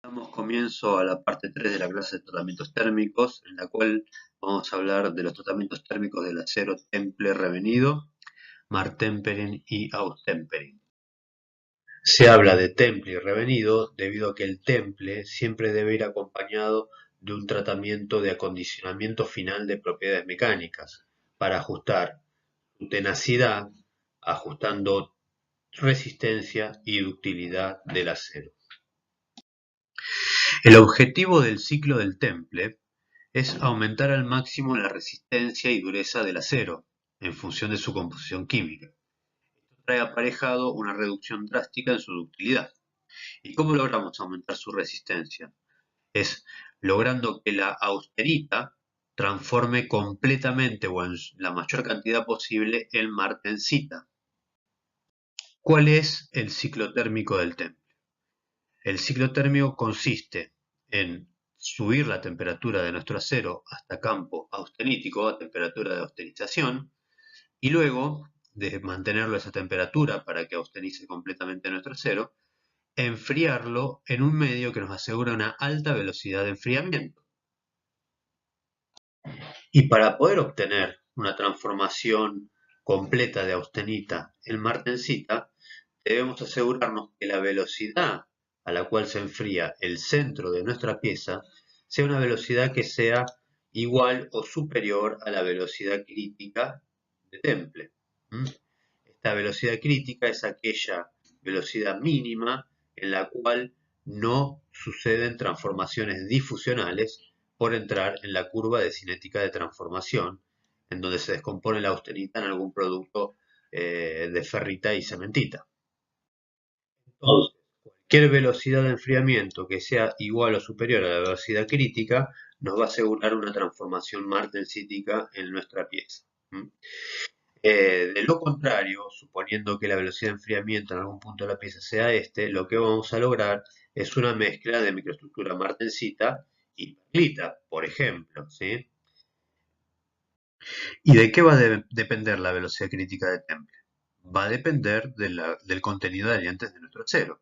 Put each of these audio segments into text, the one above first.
Damos comienzo a la parte 3 de la clase de tratamientos térmicos, en la cual vamos a hablar de los tratamientos térmicos del acero temple revenido, martemperin y austemperin. Se habla de temple y revenido debido a que el temple siempre debe ir acompañado de un tratamiento de acondicionamiento final de propiedades mecánicas para ajustar su tenacidad, ajustando resistencia y ductilidad del acero. El objetivo del ciclo del temple es aumentar al máximo la resistencia y dureza del acero, en función de su composición química. Esto trae aparejado una reducción drástica en su ductilidad. ¿Y cómo logramos aumentar su resistencia? Es logrando que la austenita transforme completamente o en la mayor cantidad posible el martensita. ¿Cuál es el ciclo térmico del temple? El ciclo térmico consiste en subir la temperatura de nuestro acero hasta campo austenítico, a temperatura de austenización, y luego de mantenerlo a esa temperatura para que austenice completamente nuestro acero, enfriarlo en un medio que nos asegura una alta velocidad de enfriamiento. Y para poder obtener una transformación completa de austenita en martensita, debemos asegurarnos que la velocidad a la cual se enfría el centro de nuestra pieza sea una velocidad que sea igual o superior a la velocidad crítica de temple. Esta velocidad crítica es aquella velocidad mínima en la cual no suceden transformaciones difusionales por entrar en la curva de cinética de transformación, en donde se descompone la austenita en algún producto de ferrita y cementita. Entonces, cualquier velocidad de enfriamiento que sea igual o superior a la velocidad crítica nos va a asegurar una transformación martensítica en nuestra pieza. De lo contrario, suponiendo que la velocidad de enfriamiento en algún punto de la pieza sea lo que vamos a lograr es una mezcla de microestructura martensita y perlita, por ejemplo, ¿sí? ¿Y de qué va a depender la velocidad crítica de temple? Va a depender del contenido de aliantes de nuestro acero.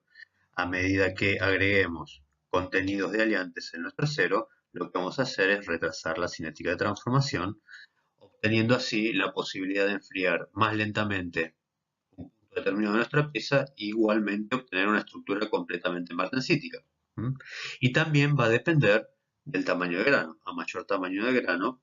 A medida que agreguemos contenidos de aliantes en nuestro acero, lo que vamos a hacer es retrasar la cinética de transformación, obteniendo así la posibilidad de enfriar más lentamente un punto determinado de nuestra pieza e igualmente obtener una estructura completamente martensítica. Y también va a depender del tamaño de grano. A mayor tamaño de grano,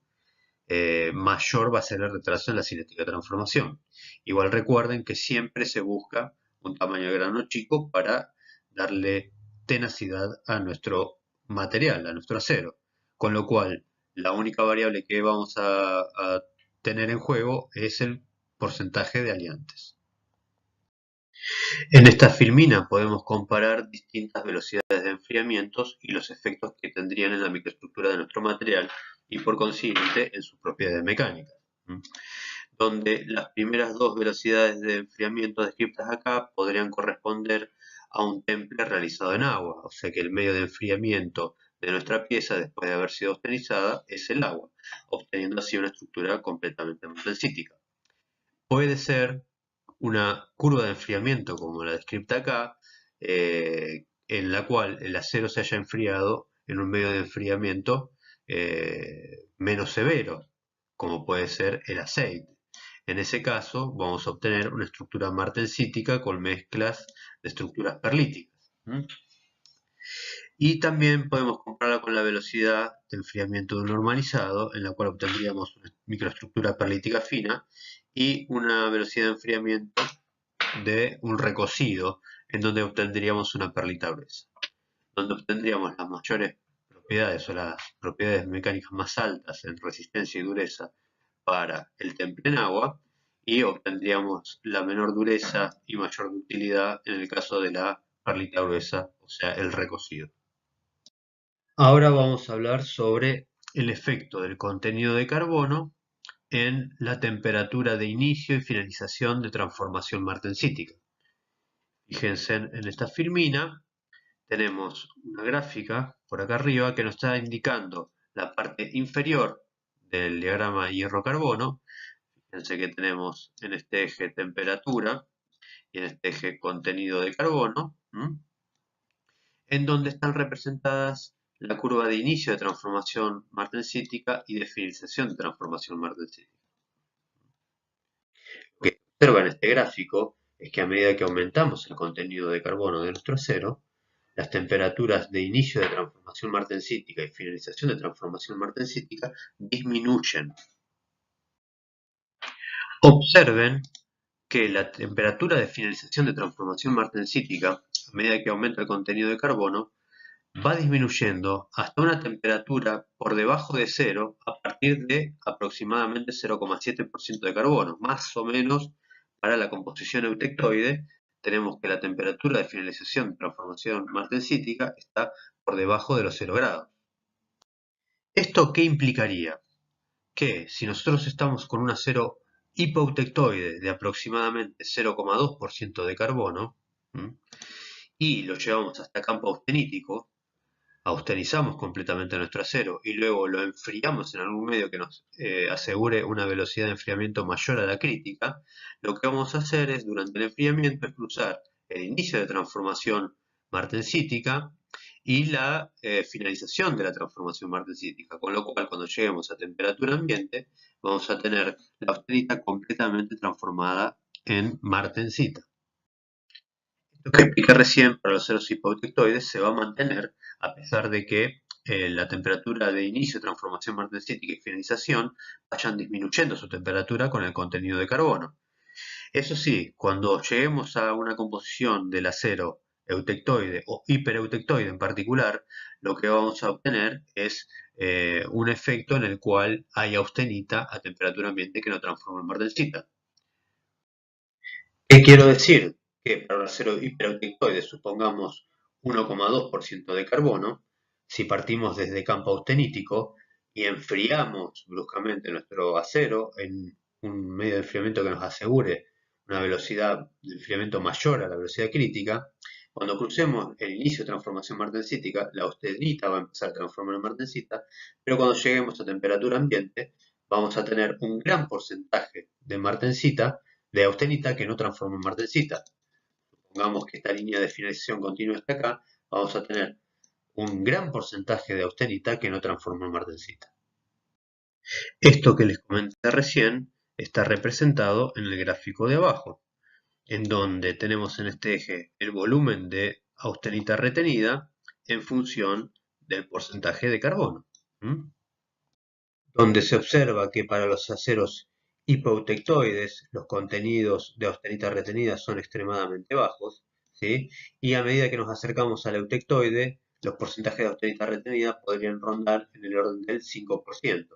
mayor va a ser el retraso en la cinética de transformación. Igual recuerden que siempre se busca un tamaño de grano chico para darle tenacidad a nuestro material, a nuestro acero. Con lo cual, la única variable que vamos a tener en juego es el porcentaje de aliantes. En esta filmina podemos comparar distintas velocidades de enfriamientos y los efectos que tendrían en la microestructura de nuestro material y por consiguiente en sus propiedades mecánicas. Donde las primeras dos velocidades de enfriamiento descritas acá podrían corresponder a un temple realizado en agua, o sea que el medio de enfriamiento de nuestra pieza después de haber sido austenizada es el agua, obteniendo así una estructura completamente martensítica. Puede ser una curva de enfriamiento como la descrita acá, en la cual el acero se haya enfriado en un medio de enfriamiento menos severo, como puede ser el aceite. En ese caso vamos a obtener una estructura martensítica con mezclas de estructuras perlíticas. Y también podemos compararla con la velocidad de enfriamiento de un normalizado, en la cual obtendríamos una microestructura perlítica fina y una velocidad de enfriamiento de un recocido, en donde obtendríamos una perlita gruesa, donde obtendríamos las mayores propiedades o las propiedades mecánicas más altas en resistencia y dureza para el temple en agua, y obtendríamos la menor dureza y mayor ductilidad en el caso de la perlita gruesa, o sea, el recocido. Ahora vamos a hablar sobre el efecto del contenido de carbono en la temperatura de inicio y finalización de transformación martensítica. Fíjense en esta filmina, tenemos una gráfica por acá arriba que nos está indicando la parte inferior del diagrama hierro-carbono. Fíjense que tenemos en este eje temperatura y en este eje contenido de carbono. en donde están representadas la curva de inicio de transformación martensítica y de finalización de transformación martensítica. Lo que se observa en este gráfico es que a medida que aumentamos el contenido de carbono de nuestro acero, las temperaturas de inicio de transformación martensítica y finalización de transformación martensítica disminuyen. Observen que la temperatura de finalización de transformación martensítica, a medida que aumenta el contenido de carbono, va disminuyendo hasta una temperatura por debajo de cero a partir de aproximadamente 0,7% de carbono. Más o menos para la composición eutectoide tenemos que la temperatura de finalización de transformación martensítica está por debajo de los 0 grados. ¿Esto qué implicaría? Que si nosotros estamos con un acero hipoeutectoide de aproximadamente 0,2% de carbono y lo llevamos hasta campo austenítico, austenizamos completamente nuestro acero y luego lo enfriamos en algún medio que nos asegure una velocidad de enfriamiento mayor a la crítica, lo que vamos a hacer es, durante el enfriamiento, es cruzar el inicio de transformación martensítica y la finalización de la transformación martensítica, con lo cual cuando lleguemos a temperatura ambiente vamos a tener la austenita completamente transformada en martensita. Lo que expliqué recién para los aceros hipoeutectoides se va a mantener a pesar de que la temperatura de inicio de transformación martensítica y finalización vayan disminuyendo su temperatura con el contenido de carbono. Eso sí, cuando lleguemos a una composición del acero eutectoide o hipereutectoide en particular, lo que vamos a obtener es un efecto en el cual hay austenita a temperatura ambiente que no transforma en martensita. ¿Qué quiero decir? Que para el acero hipereutectoide supongamos 1,2% de carbono, si partimos desde campo austenítico y enfriamos bruscamente nuestro acero en un medio de enfriamiento que nos asegure una velocidad de enfriamiento mayor a la velocidad crítica, cuando crucemos el inicio de transformación martensítica, la austenita va a empezar a transformar en martensita, pero cuando lleguemos a temperatura ambiente, vamos a tener un gran porcentaje de martensita, de austenita que no transforma en martensita. Supongamos que esta línea de finalización continua está acá, vamos a tener un gran porcentaje de austenita que no transforma en martensita. Esto que les comenté recién está representado en el gráfico de abajo, en donde tenemos en este eje el volumen de austenita retenida en función del porcentaje de carbono. Donde se observa que para los aceros hipoeutectoides los contenidos de austenita retenida son extremadamente bajos, ¿sí? Y a medida que nos acercamos al eutectoide, los porcentajes de austenita retenida podrían rondar en el orden del 5%.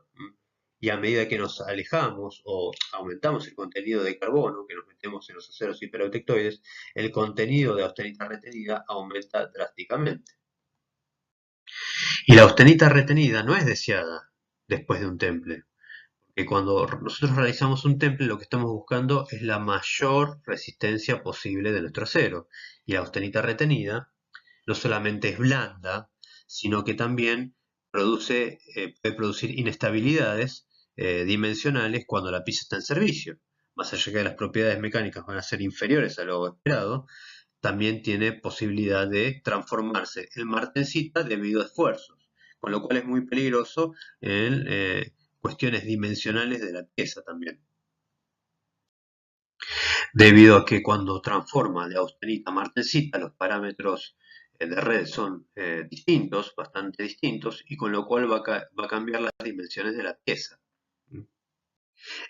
Y a medida que nos alejamos o aumentamos el contenido de carbono que nos metemos en los aceros hipereutectoides, el contenido de austenita retenida aumenta drásticamente. Y la austenita retenida no es deseada después de un temple. Que cuando nosotros realizamos un temple lo que estamos buscando es la mayor resistencia posible de nuestro acero. Y la austenita retenida no solamente es blanda, sino que también puede producir inestabilidades dimensionales cuando la pieza está en servicio. Más allá que las propiedades mecánicas van a ser inferiores a lo esperado, también tiene posibilidad de transformarse en martensita debido a esfuerzos, con lo cual es muy peligroso en cuestiones dimensionales de la pieza también. Debido a que cuando transforma de austenita a martensita, los parámetros de red son distintos, bastante distintos, y con lo cual va a cambiar las dimensiones de la pieza.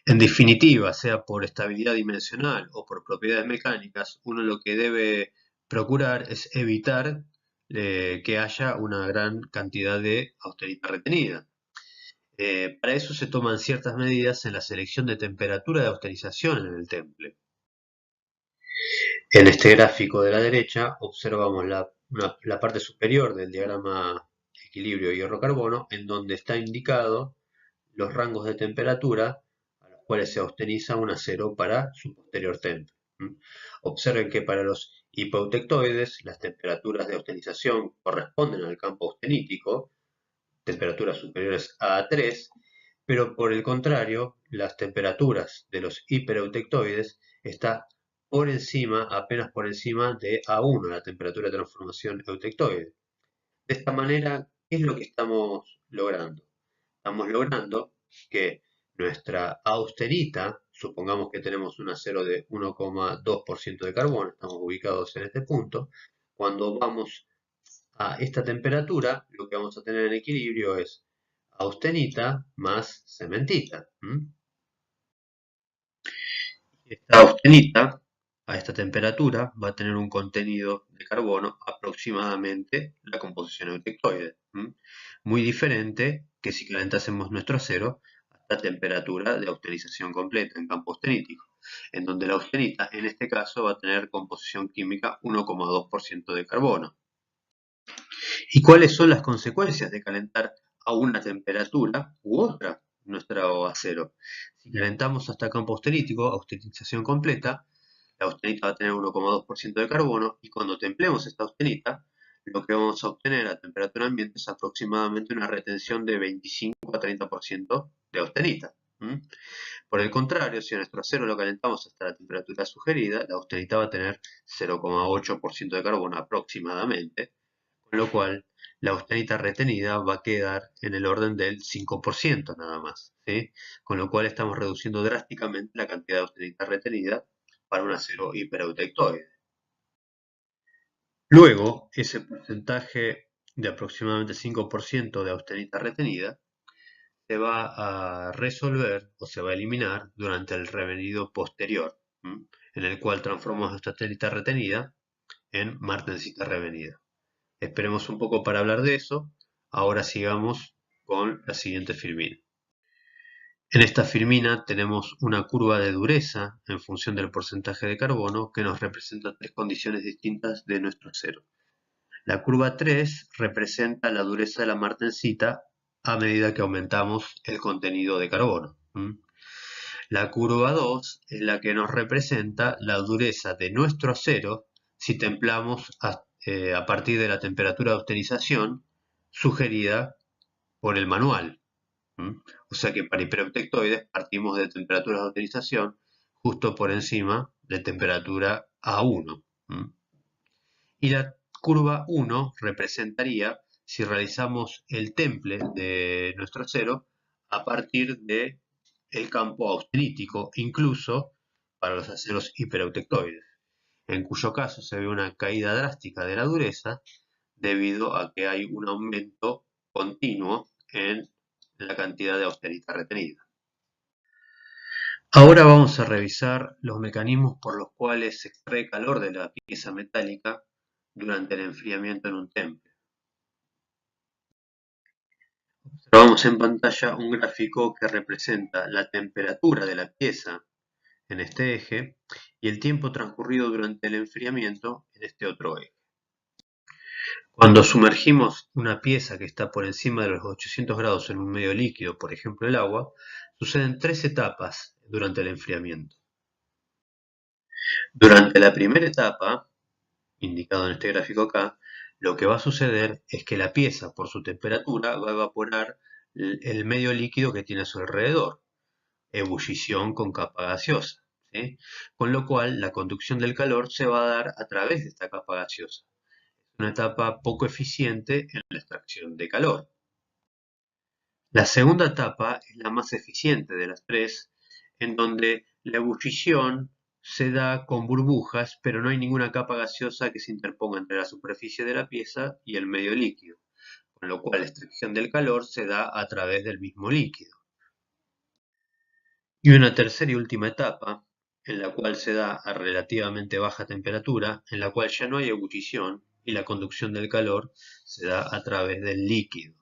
En definitiva, sea por estabilidad dimensional o por propiedades mecánicas, uno lo que debe procurar es evitar que haya una gran cantidad de austenita retenida. Para eso se toman ciertas medidas en la selección de temperatura de austerización en el temple. En este gráfico de la derecha observamos la parte superior del diagrama equilibrio hierro-carbono, en donde está indicado los rangos de temperatura a los cuales se austeniza un acero para su posterior temple. Observen que para los hipoeutectoides las temperaturas de austenización corresponden al campo austenítico, temperaturas superiores a 3, pero por el contrario, las temperaturas de los hipereutectoides están por encima, apenas por encima de A1, la temperatura de transformación eutectoide. De esta manera, ¿qué es lo que estamos logrando? Estamos logrando que nuestra austenita, supongamos que tenemos un acero de 1,2% de carbono, estamos ubicados en este punto, cuando vamos a esta temperatura, lo que vamos a tener en equilibrio es austenita más cementita. Esta austenita, a esta temperatura, va a tener un contenido de carbono aproximadamente la composición eutectoide. Muy diferente que si calentásemos nuestro acero a temperatura de austenización completa en campo austenítico, en donde la austenita en este caso va a tener composición química 1,2% de carbono. ¿Y cuáles son las consecuencias de calentar a una temperatura u otra nuestro acero? Si calentamos hasta campo austenítico, austenización completa, la austenita va a tener 1,2% de carbono y cuando templemos esta austenita, lo que vamos a obtener a temperatura ambiente es aproximadamente una retención de 25 a 30% de austenita. Por el contrario, si a nuestro acero lo calentamos hasta la temperatura sugerida, la austenita va a tener 0,8% de carbono aproximadamente, con lo cual la austenita retenida va a quedar en el orden del 5% nada más, ¿sí? Con lo cual estamos reduciendo drásticamente la cantidad de austenita retenida para un acero hipereutectoide. Luego, ese porcentaje de aproximadamente 5% de austenita retenida se va a resolver o se va a eliminar durante el revenido posterior, en el cual transformamos nuestra austenita retenida en martensita revenida. Esperemos un poco para hablar de eso. Ahora sigamos con la siguiente firmina. En esta firmina tenemos una curva de dureza en función del porcentaje de carbono que nos representa tres condiciones distintas de nuestro acero. La curva 3 representa la dureza de la martensita a medida que aumentamos el contenido de carbono. La curva 2 es la que nos representa la dureza de nuestro acero si templamos a partir de la temperatura de austerización sugerida por el manual. O sea que para hipereutectoides partimos de temperaturas de austerización justo por encima de temperatura A1. Y la curva 1 representaría si realizamos el temple de nuestro acero a partir de el campo austenítico, incluso para los aceros hipereutectoides, en cuyo caso se ve una caída drástica de la dureza debido a que hay un aumento continuo en la cantidad de austenita retenida. Ahora vamos a revisar los mecanismos por los cuales se extrae calor de la pieza metálica durante el enfriamiento en un temple. Observamos en pantalla un gráfico que representa la temperatura de la pieza en este eje y el tiempo transcurrido durante el enfriamiento en este otro eje. Cuando sumergimos una pieza que está por encima de los 800 grados en un medio líquido, por ejemplo el agua, suceden tres etapas durante el enfriamiento. Durante la primera etapa, indicado en este gráfico acá, lo que va a suceder es que la pieza, por su temperatura, va a evaporar el medio líquido que tiene a su alrededor, ebullición con capa gaseosa, ¿sí? Con lo cual la conducción del calor se va a dar a través de esta capa gaseosa. Es una etapa poco eficiente en la extracción de calor. La segunda etapa es la más eficiente de las tres, en donde la ebullición se da con burbujas, pero no hay ninguna capa gaseosa que se interponga entre la superficie de la pieza y el medio líquido, con lo cual la extracción del calor se da a través del mismo líquido. Y una tercera y última etapa, en la cual se da a relativamente baja temperatura, en la cual ya no hay ebullición y la conducción del calor se da a través del líquido.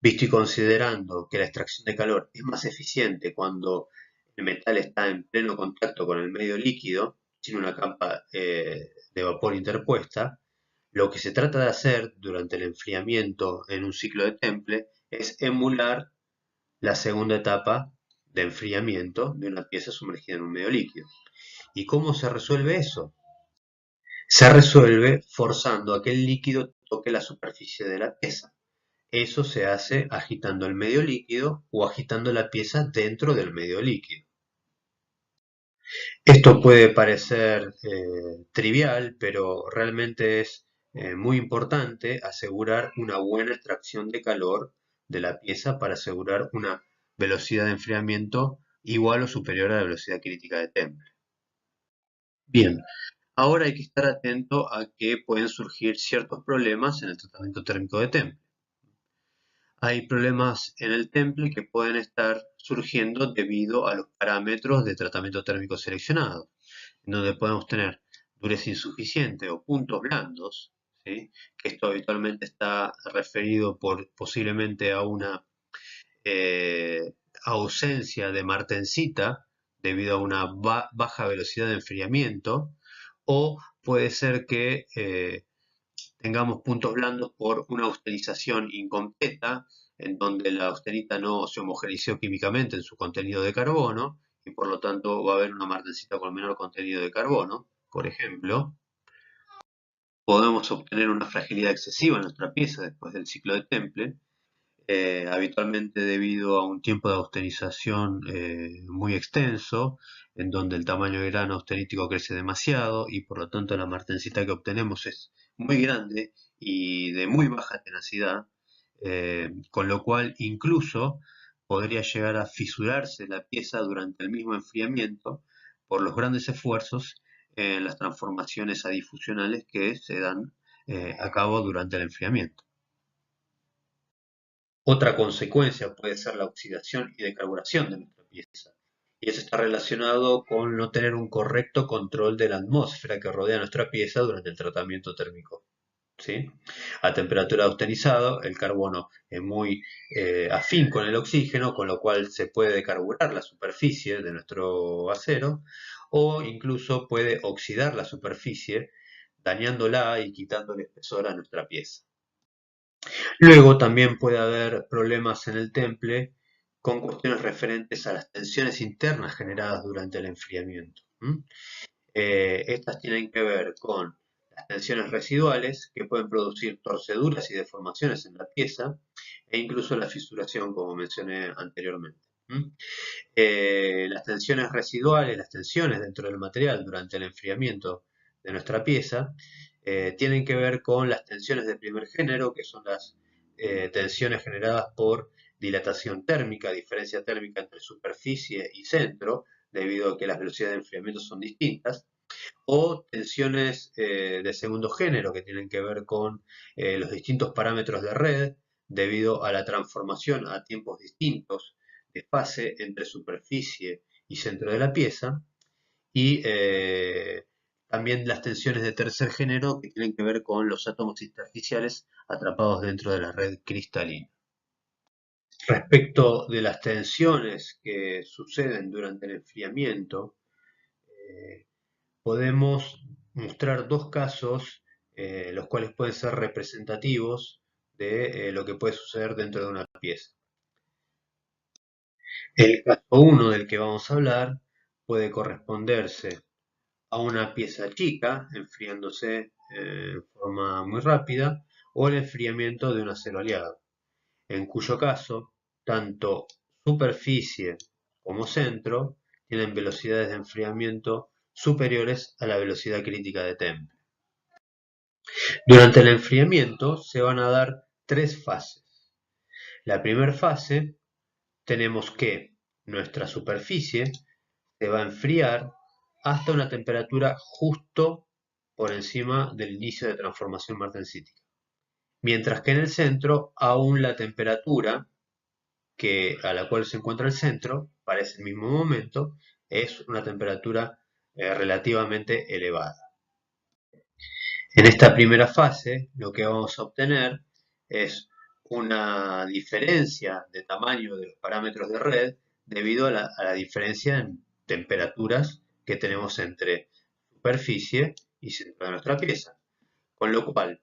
Visto y considerando que la extracción de calor es más eficiente cuando el metal está en pleno contacto con el medio líquido, sin una capa de vapor interpuesta, lo que se trata de hacer durante el enfriamiento en un ciclo de temple es emular la segunda etapa de enfriamiento de una pieza sumergida en un medio líquido. ¿Y cómo se resuelve eso? Se resuelve forzando a que el líquido toque la superficie de la pieza. Eso se hace agitando el medio líquido o agitando la pieza dentro del medio líquido. Esto puede parecer trivial, pero realmente es muy importante asegurar una buena extracción de calor de la pieza para asegurar una velocidad de enfriamiento igual o superior a la velocidad crítica de Temple. Bien, ahora hay que estar atento a que pueden surgir ciertos problemas en el tratamiento térmico de Temple. Hay problemas en el temple que pueden estar surgiendo debido a los parámetros de tratamiento térmico seleccionado, en donde podemos tener dureza insuficiente o puntos blandos, ¿sí? Que esto habitualmente está referido posiblemente a una eh, ausencia de martensita debido a una baja velocidad de enfriamiento, o puede ser que tengamos puntos blandos por una austerización incompleta, en donde la austerita no se homogeneizó químicamente en su contenido de carbono, y por lo tanto va a haber una martensita con menor contenido de carbono, por ejemplo. Podemos obtener una fragilidad excesiva en nuestra pieza después del ciclo de Temple, habitualmente debido a un tiempo de austerización muy extenso, en donde el tamaño de grano austerítico crece demasiado y por lo tanto la martensita que obtenemos es muy grande y de muy baja tenacidad, con lo cual incluso podría llegar a fisurarse la pieza durante el mismo enfriamiento por los grandes esfuerzos en las transformaciones adifusionales que se dan a cabo durante el enfriamiento. Otra consecuencia puede ser la oxidación y decarburación de nuestra pieza. Y eso está relacionado con no tener un correcto control de la atmósfera que rodea nuestra pieza durante el tratamiento térmico. ¿Sí? A temperatura austenizada, el carbono es muy afín con el oxígeno, con lo cual se puede decarburar la superficie de nuestro acero o incluso puede oxidar la superficie, dañándola y quitando el espesor a nuestra pieza. Luego también puede haber problemas en el temple con cuestiones referentes a las tensiones internas generadas durante el enfriamiento. Estas tienen que ver con las tensiones residuales que pueden producir torceduras y deformaciones en la pieza e incluso la fisuración, como mencioné anteriormente. Las tensiones residuales, las tensiones dentro del material durante el enfriamiento de nuestra pieza, tienen que ver con las tensiones de primer género, que son las tensiones generadas por dilatación térmica, diferencia térmica entre superficie y centro, debido a que las velocidades de enfriamiento son distintas, o tensiones de segundo género, que tienen que ver con los distintos parámetros de red, debido a la transformación a tiempos distintos de fase entre superficie y centro de la pieza, y también las tensiones de tercer género que tienen que ver con los átomos intersticiales atrapados dentro de la red cristalina. Respecto de las tensiones que suceden durante el enfriamiento, eh, podemos mostrar dos casos, los cuales pueden ser representativos de lo que puede suceder dentro de una pieza. El caso 1 del que vamos a hablar puede corresponderse a una pieza chica, enfriándose en forma muy rápida, o el enfriamiento de un acero aliado, en cuyo caso tanto superficie como centro tienen velocidades de enfriamiento superiores a la velocidad crítica de Temple. Durante el enfriamiento se van a dar tres fases. La primera fase tenemos que nuestra superficie se va a enfriar hasta una temperatura justo por encima del inicio de transformación martensítica. Mientras que en el centro aún la temperatura a la cual se encuentra el centro para ese mismo momento es una temperatura relativamente elevada. En esta primera fase lo que vamos a obtener es una diferencia de tamaño de los parámetros de red debido a la diferencia en temperaturas que tenemos entre superficie y centro de nuestra pieza. Con lo cual,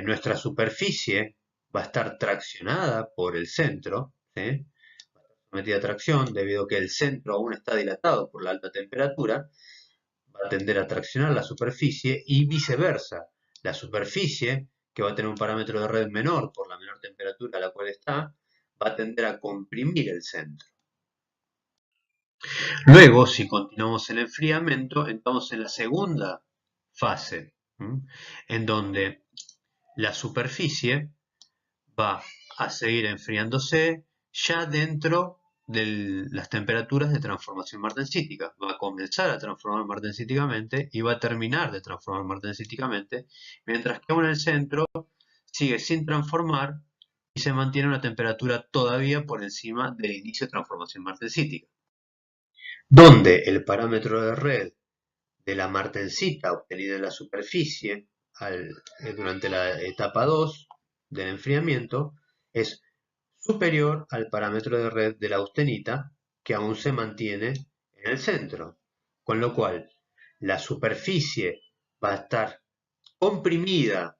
nuestra superficie va a estar traccionada por el centro, ¿sí? Va a estar sometida a tracción debido a que el centro aún está dilatado por la alta temperatura, va a tender a traccionar la superficie y viceversa. La superficie, que va a tener un parámetro de red menor por la menor temperatura a la cual está, va a tender a comprimir el centro. Luego, si continuamos el enfriamiento, entramos en la segunda fase, en donde la superficie va a seguir enfriándose ya dentro de las temperaturas de transformación martensítica. Va a comenzar a transformar martensíticamente y va a terminar de transformar martensíticamente, mientras que aún en el centro sigue sin transformar y se mantiene una temperatura todavía por encima del inicio de transformación martensítica, donde el parámetro de red de la martensita obtenida en la superficie durante la etapa 2 del enfriamiento es superior al parámetro de red de la austenita, que aún se mantiene en el centro, con lo cual la superficie va a estar comprimida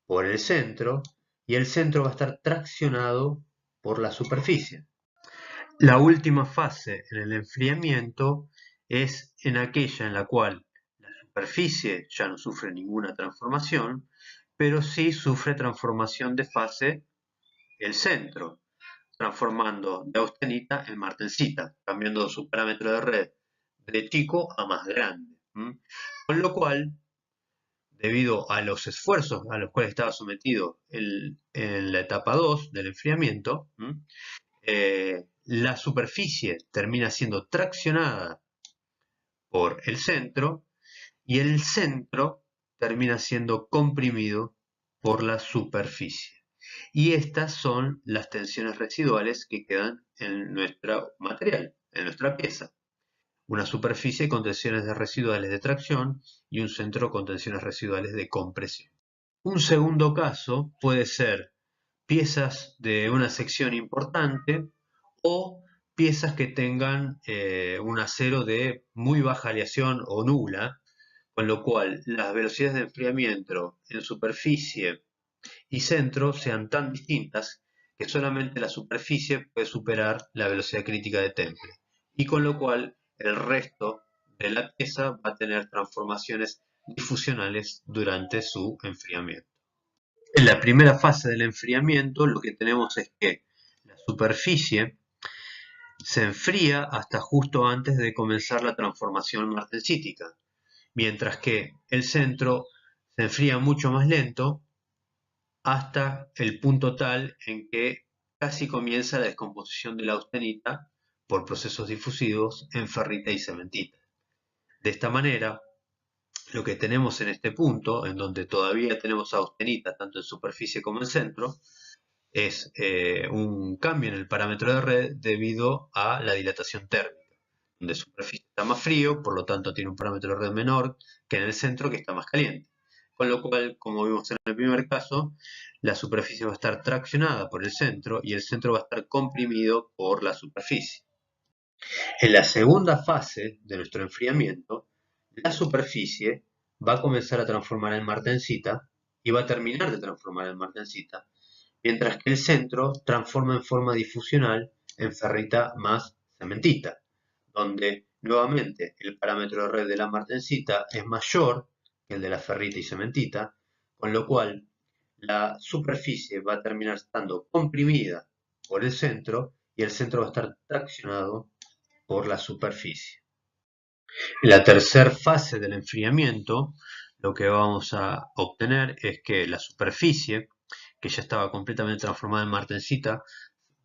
por el centro y el centro va a estar traccionado por la superficie. La última fase en el enfriamiento es en aquella en la cual la superficie ya no sufre ninguna transformación, pero sí sufre transformación de fase el centro, transformando de austenita en martensita, cambiando su parámetro de red de chico a más grande. Con lo cual, debido a los esfuerzos a los cuales estaba sometido en la etapa 2 del enfriamiento, la superficie termina siendo traccionada por el centro y el centro termina siendo comprimido por la superficie. Y estas son las tensiones residuales que quedan en nuestro material, en nuestra pieza. Una superficie con tensiones residuales de tracción y un centro con tensiones residuales de compresión. Un segundo caso puede ser piezas de una sección importante o piezas que tengan un acero de muy baja aleación o nula, con lo cual las velocidades de enfriamiento en superficie y centro sean tan distintas que solamente la superficie puede superar la velocidad crítica de temple, y con lo cual el resto de la pieza va a tener transformaciones difusionales durante su enfriamiento. En la primera fase del enfriamiento lo que tenemos es que la superficie se enfría hasta justo antes de comenzar la transformación martensítica, mientras que el centro se enfría mucho más lento hasta el punto tal en que casi comienza la descomposición de la austenita por procesos difusivos en ferrita y cementita. De esta manera, lo que tenemos en este punto, en donde todavía tenemos austenita tanto en superficie como en centro, es un cambio en el parámetro de red debido a la dilatación térmica, donde superficie está más frío, por lo tanto tiene un parámetro de red menor que en el centro, que está más caliente. Con lo cual, como vimos en el primer caso, la superficie va a estar traccionada por el centro y el centro va a estar comprimido por la superficie. En la segunda fase de nuestro enfriamiento, la superficie va a comenzar a transformar en martensita y va a terminar de transformar en martensita, mientras que el centro transforma en forma difusional en ferrita más cementita, donde nuevamente el parámetro de red de la martensita es mayor que el de la ferrita y cementita, con lo cual la superficie va a terminar estando comprimida por el centro y el centro va a estar traccionado por la superficie. En la tercera fase del enfriamiento, lo que vamos a obtener es que la superficie, que ya estaba completamente transformada en martensita,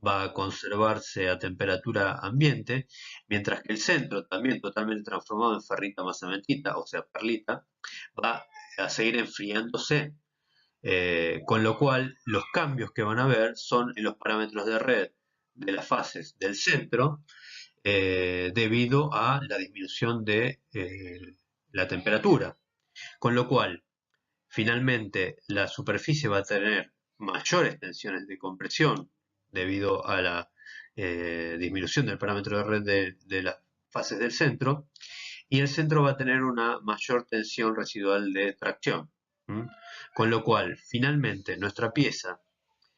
va a conservarse a temperatura ambiente, mientras que el centro, también totalmente transformado en ferrita más cementita, o sea, perlita, va a seguir enfriándose, con lo cual los cambios que van a ver son en los parámetros de red de las fases del centro, debido a la disminución de la temperatura. Con lo cual, finalmente, la superficie va a tener mayores tensiones de compresión debido a la disminución del parámetro de red de las fases del centro, y el centro va a tener una mayor tensión residual de tracción. Con lo cual, finalmente, nuestra pieza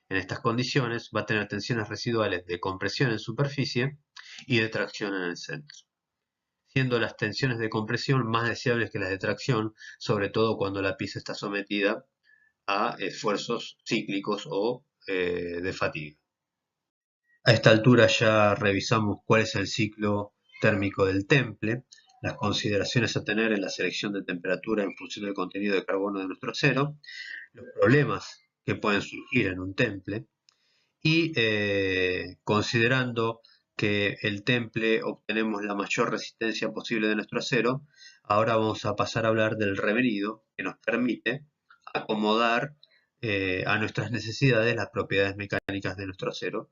en estas condiciones va a tener tensiones residuales de compresión en superficie y de tracción en el centro, siendo las tensiones de compresión más deseables que las de tracción, sobre todo cuando la pieza está sometida a esfuerzos cíclicos o de fatiga. A esta altura ya revisamos cuál es el ciclo térmico del temple, las consideraciones a tener en la selección de temperatura en función del contenido de carbono de nuestro acero, los problemas que pueden surgir en un temple y considerando que el temple obtenemos la mayor resistencia posible de nuestro acero, ahora vamos a pasar a hablar del revenido que nos permite acomodar a nuestras necesidades las propiedades mecánicas de nuestro acero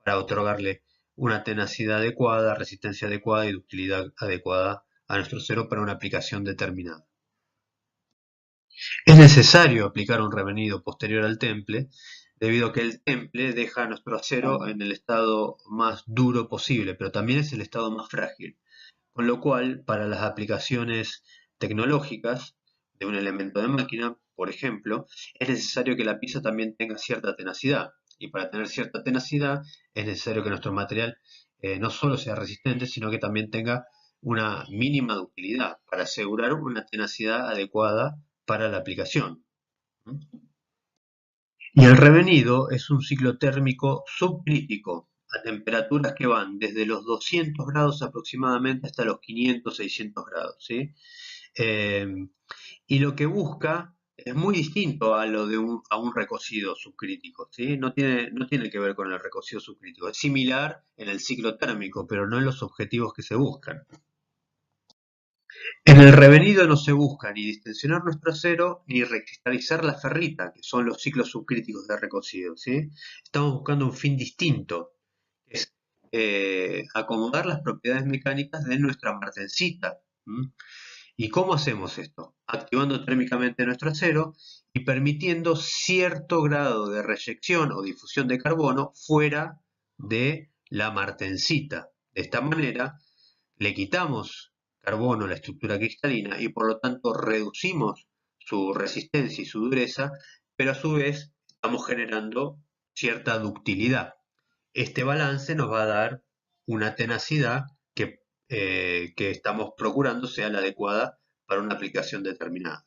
para otorgarle una tenacidad adecuada, resistencia adecuada y ductilidad adecuada a nuestro acero para una aplicación determinada. Es necesario aplicar un revenido posterior al temple, debido a que el temple deja nuestro acero en el estado más duro posible, pero también es el estado más frágil. Con lo cual, para las aplicaciones tecnológicas de un elemento de máquina, por ejemplo, es necesario que la pieza también tenga cierta tenacidad. Y para tener cierta tenacidad es necesario que nuestro material no solo sea resistente, sino que también tenga una mínima ductilidad para asegurar una tenacidad adecuada para la aplicación. Y el revenido es un ciclo térmico subcrítico a temperaturas que van desde los 200 grados aproximadamente hasta los 500-600 grados, ¿sí? Eh, y lo que busca es muy distinto a lo de un recocido subcrítico, ¿sí? No tiene que ver con el recocido subcrítico. Es similar en el ciclo térmico, pero no en los objetivos que se buscan. En el revenido no se busca ni distensionar nuestro acero ni recristalizar la ferrita, que son los ciclos subcríticos de recocido, ¿sí? Estamos buscando un fin distinto, que es acomodar las propiedades mecánicas de nuestra martencita. ¿Y cómo hacemos esto? Activando térmicamente nuestro acero y permitiendo cierto grado de reyección o difusión de carbono fuera de la martencita. De esta manera, le quitamos carbono a la estructura cristalina y por lo tanto reducimos su resistencia y su dureza, pero a su vez estamos generando cierta ductilidad. Este balance nos va a dar una tenacidad que estamos procurando sea la adecuada para una aplicación determinada.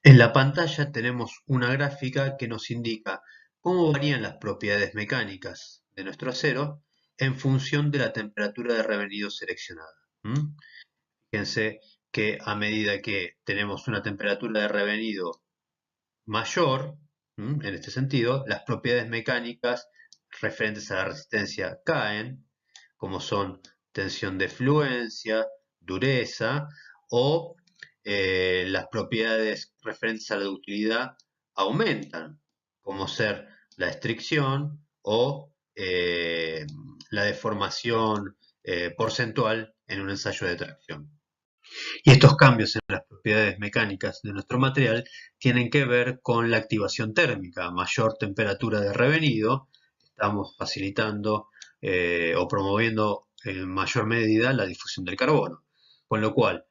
En la pantalla tenemos una gráfica que nos indica cómo varían las propiedades mecánicas de nuestro acero en función de la temperatura de revenido seleccionada. Fíjense que a medida que tenemos una temperatura de revenido mayor, en este sentido, las propiedades mecánicas referentes a la resistencia caen, como son tensión de fluencia, dureza, o las propiedades referentes a la ductilidad aumentan, como ser la estricción o la deformación porcentual en un ensayo de tracción. Y estos cambios en las propiedades mecánicas de nuestro material tienen que ver con la activación térmica. A mayor temperatura de revenido, estamos facilitando o promoviendo en mayor medida la difusión del carbono. Con lo cual,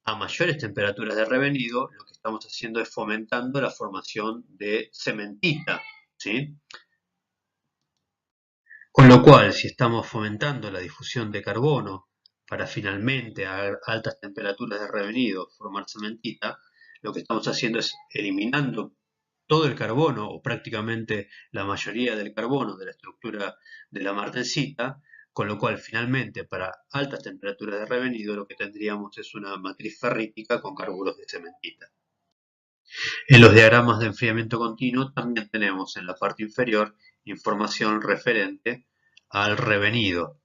a mayores temperaturas de revenido, lo que estamos haciendo es fomentando la formación de cementita, ¿sí? Con lo cual, si estamos fomentando la difusión de carbono para finalmente a altas temperaturas de revenido formar cementita, lo que estamos haciendo es eliminando todo el carbono o prácticamente la mayoría del carbono de la estructura de la martensita, con lo cual finalmente para altas temperaturas de revenido lo que tendríamos es una matriz ferrítica con carburos de cementita. En los diagramas de enfriamiento continuo también tenemos en la parte inferior información referente al revenido.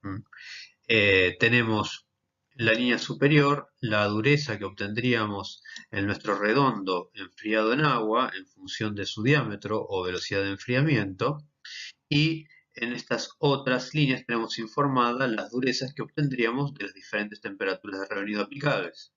Tenemos en la línea superior la dureza que obtendríamos en nuestro redondo enfriado en agua en función de su diámetro o velocidad de enfriamiento, y en estas otras líneas tenemos informadas las durezas que obtendríamos de las diferentes temperaturas de revenido aplicables.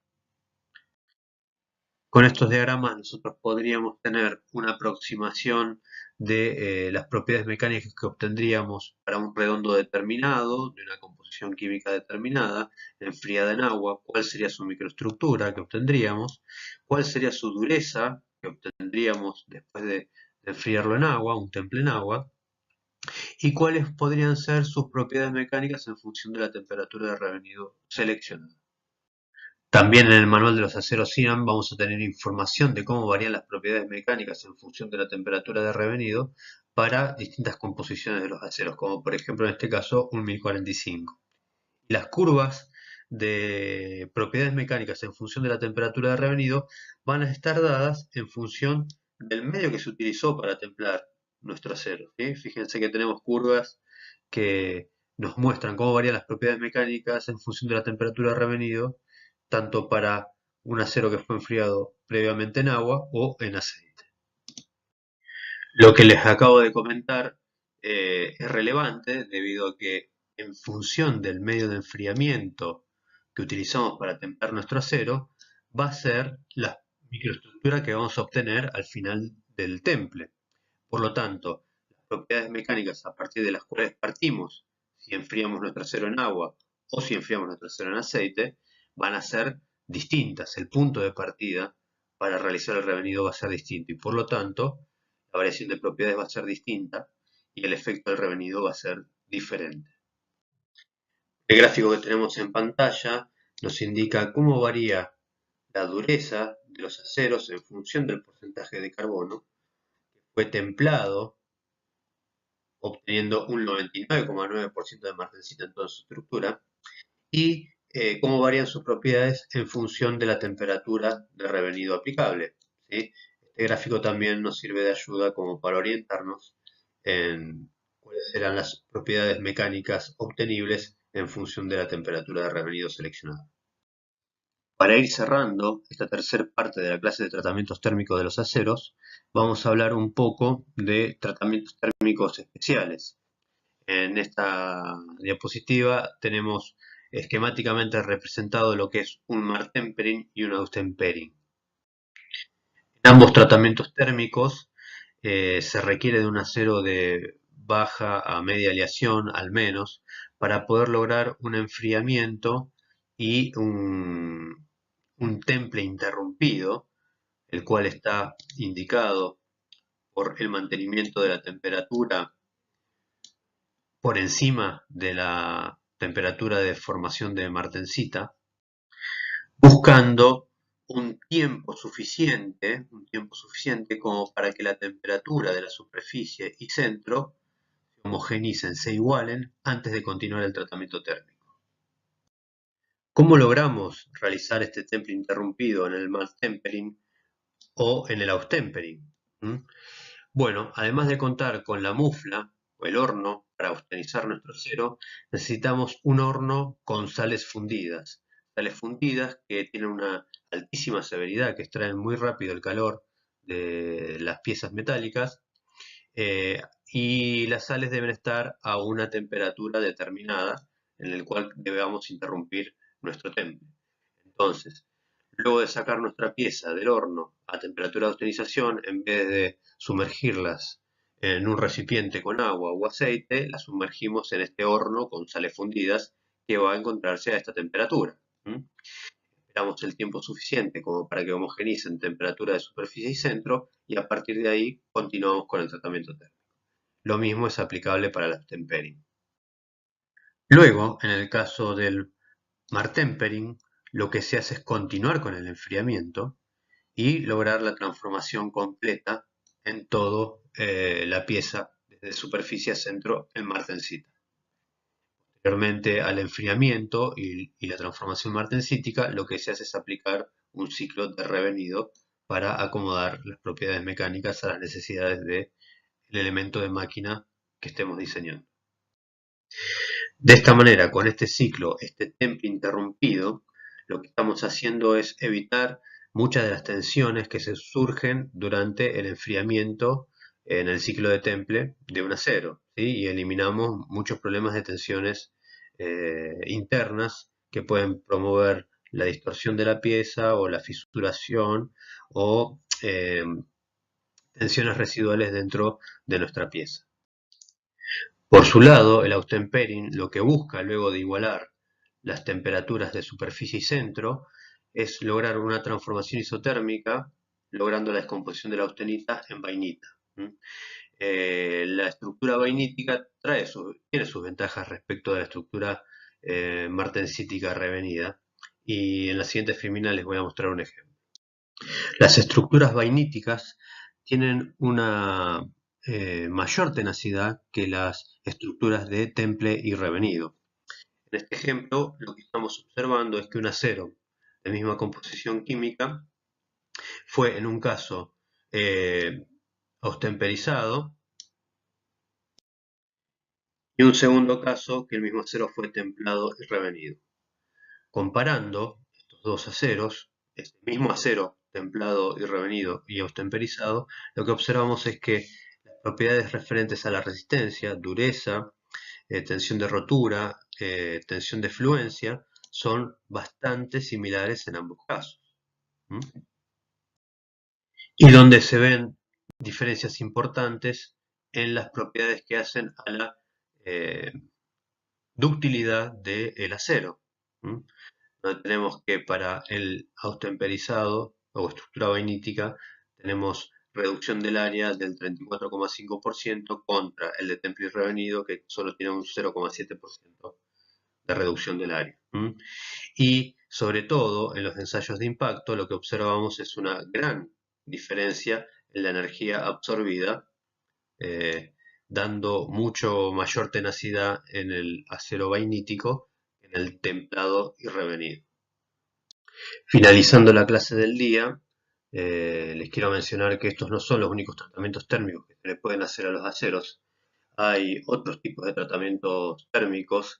Con estos diagramas nosotros podríamos tener una aproximación de las propiedades mecánicas que obtendríamos para un redondo determinado, de una composición química determinada, enfriada en agua, cuál sería su microestructura que obtendríamos, cuál sería su dureza que obtendríamos después de enfriarlo en agua, un temple en agua, y cuáles podrían ser sus propiedades mecánicas en función de la temperatura de revenido seleccionada. También en el manual de los aceros CINAM vamos a tener información de cómo varían las propiedades mecánicas en función de la temperatura de revenido para distintas composiciones de los aceros, como por ejemplo en este caso un 1045. Las curvas de propiedades mecánicas en función de la temperatura de revenido van a estar dadas en función del medio que se utilizó para templar nuestro acero, ¿sí? Fíjense que tenemos curvas que nos muestran cómo varían las propiedades mecánicas en función de la temperatura de revenido, tanto para un acero que fue enfriado previamente en agua o en aceite. Lo que les acabo de comentar es relevante debido a que en función del medio de enfriamiento que utilizamos para templar nuestro acero, va a ser la microestructura que vamos a obtener al final del temple. Por lo tanto, las propiedades mecánicas a partir de las cuales partimos, si enfriamos nuestro acero en agua o si enfriamos nuestro acero en aceite, van a ser distintas. El punto de partida para realizar el revenido va a ser distinto y por lo tanto la variación de propiedades va a ser distinta y el efecto del revenido va a ser diferente. El gráfico que tenemos en pantalla nos indica cómo varía la dureza de los aceros en función del porcentaje de carbono que fue templado, obteniendo un 99,9% de martensita en toda su estructura, y cómo varían sus propiedades en función de la temperatura de revenido aplicable, ¿sí? Este gráfico también nos sirve de ayuda como para orientarnos en cuáles serán las propiedades mecánicas obtenibles en función de la temperatura de revenido seleccionada. Para ir cerrando esta tercera parte de la clase de tratamientos térmicos de los aceros, vamos a hablar un poco de tratamientos térmicos especiales. En esta diapositiva tenemos esquemáticamente representado lo que es un martempering y un austempering. En ambos tratamientos térmicos se requiere de un acero de baja a media aleación al menos para poder lograr un enfriamiento y un temple interrumpido, el cual está indicado por el mantenimiento de la temperatura por encima de la temperatura de formación de martensita, buscando un tiempo suficiente como para que la temperatura de la superficie y centro se homogeneicen, se igualen antes de continuar el tratamiento térmico. ¿Cómo logramos realizar este temple interrumpido en el martempering o en el austempering? Bueno, además de contar con la mufla o el horno para austenizar nuestro acero, necesitamos un horno con sales fundidas. Sales fundidas que tienen una altísima severidad, que extraen muy rápido el calor de las piezas metálicas, y las sales deben estar a una temperatura determinada en el cual debamos interrumpir nuestro temple. Entonces, luego de sacar nuestra pieza del horno a temperatura de austenización, en vez de sumergirlas en un recipiente con agua o aceite, las sumergimos en este horno con sales fundidas que va a encontrarse a esta temperatura. Esperamos el tiempo suficiente como para que homogenicen temperatura de superficie y centro y a partir de ahí continuamos con el tratamiento térmico. Lo mismo es aplicable para el tempering. Luego, en el caso del martempering, lo que se hace es continuar con el enfriamiento y lograr la transformación completa en toda la pieza, desde superficie a centro, en martensita. Posteriormente al enfriamiento y la transformación martensítica, lo que se hace es aplicar un ciclo de revenido para acomodar las propiedades mecánicas a las necesidades del elemento de máquina que estemos diseñando. De esta manera, con este ciclo, este temple interrumpido, lo que estamos haciendo es evitar muchas de las tensiones que se surgen durante el enfriamiento en el ciclo de temple de un acero, ¿sí? Y eliminamos muchos problemas de tensiones internas que pueden promover la distorsión de la pieza o la fisuración o tensiones residuales dentro de nuestra pieza. Por su lado, el austempering lo que busca luego de igualar las temperaturas de superficie y centro es lograr una transformación isotérmica, logrando la descomposición de la austenita en vainita. La estructura vainítica tiene sus ventajas respecto de la estructura martensítica revenida y en la siguiente filmina les voy a mostrar un ejemplo. Las estructuras vainíticas tienen una mayor tenacidad que las estructuras de temple y revenido. En este ejemplo, lo que estamos observando es que un acero de misma composición química fue en un caso austemperizado y un segundo caso que el mismo acero fue templado y revenido. Comparando estos dos aceros, este mismo acero templado y revenido y austemperizado, lo que observamos es que las propiedades referentes a la resistencia, dureza, tensión de rotura, tensión de fluencia, son bastante similares en ambos casos. ¿Mm? Y donde se ven diferencias importantes en las propiedades que hacen a la eh, ductilidad del acero. ¿Mm? Donde tenemos que para el austemperizado o estructura vainítica tenemos reducción del área del 34,5% contra el de temple y revenido que solo tiene un 0,7% de reducción del área. Y sobre todo en los ensayos de impacto lo que observamos es una gran diferencia en la energía absorbida, eh, dando mucho mayor tenacidad en el acero vainítico que en el templado y revenido. Finalizando la clase del día, les quiero mencionar que estos no son los únicos tratamientos térmicos que se le pueden hacer a los aceros. Hay otros tipos de tratamientos térmicos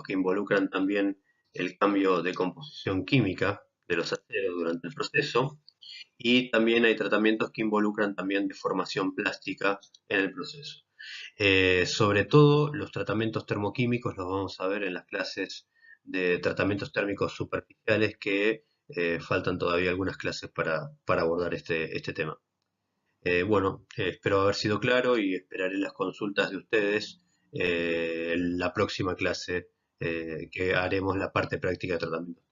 que involucran también el cambio de composición química de los aceros durante el proceso, y también hay tratamientos que involucran también deformación plástica en el proceso. Sobre todo los tratamientos termoquímicos los vamos a ver en las clases de tratamientos térmicos superficiales que faltan todavía algunas clases para abordar este tema. Bueno, espero haber sido claro y esperaré las consultas de ustedes en la próxima clase que haremos la parte práctica de tratamiento.